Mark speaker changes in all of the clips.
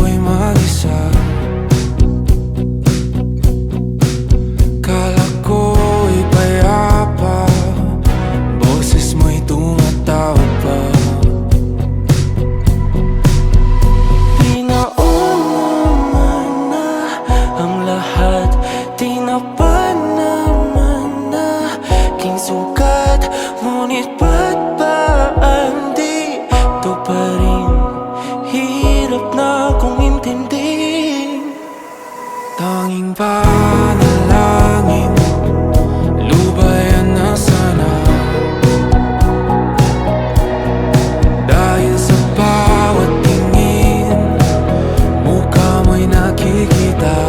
Speaker 1: mo'y mag-isa. Kala ko'y payapa, boses mo'y tumatawag pa. Di naman na ang lahat, di na pa naman na king sukat. Ngunit ba't ba di to pa rin? Hirap na kong intindihin. Tanging panalangin, lubayan na sana. Dahil sa bawat tingin, mukha mo'y nakikita.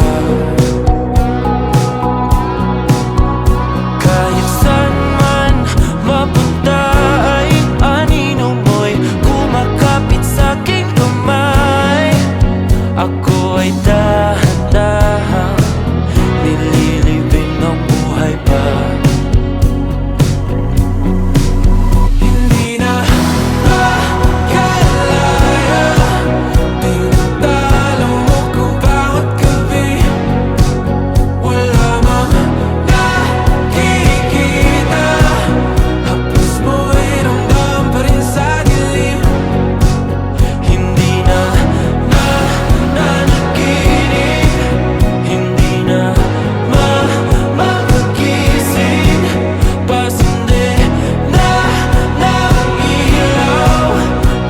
Speaker 1: Kahit saan man mapunta ay anino mo'y kumakapit sa'king kamay. Ako ay dahan-dahan nililibing ng buhay pa. Hindi na makalaya, tinatalo mo ko bawat gabi. Wala mang nakikita, hapos mo'y ramdam pa rin sa dilim. Hindi na nanaginip, hindi na makagising. Pasindi na ng ilaw,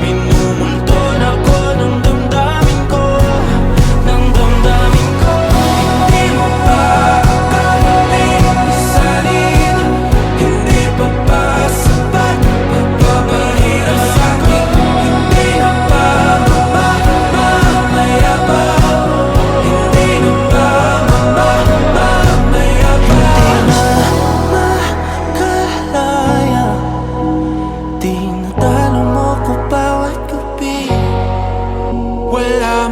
Speaker 1: minumulton ako ng damdamin ko, ng damdamin ko. Hindi mo pa akalain isanin, hindi pa ba sapat pagpapahirap sa'kin? Hindi na ba mamayabang? Hindi na ba mamayabang? Makalaya, tinatalo mo ko bawat gabi. Wala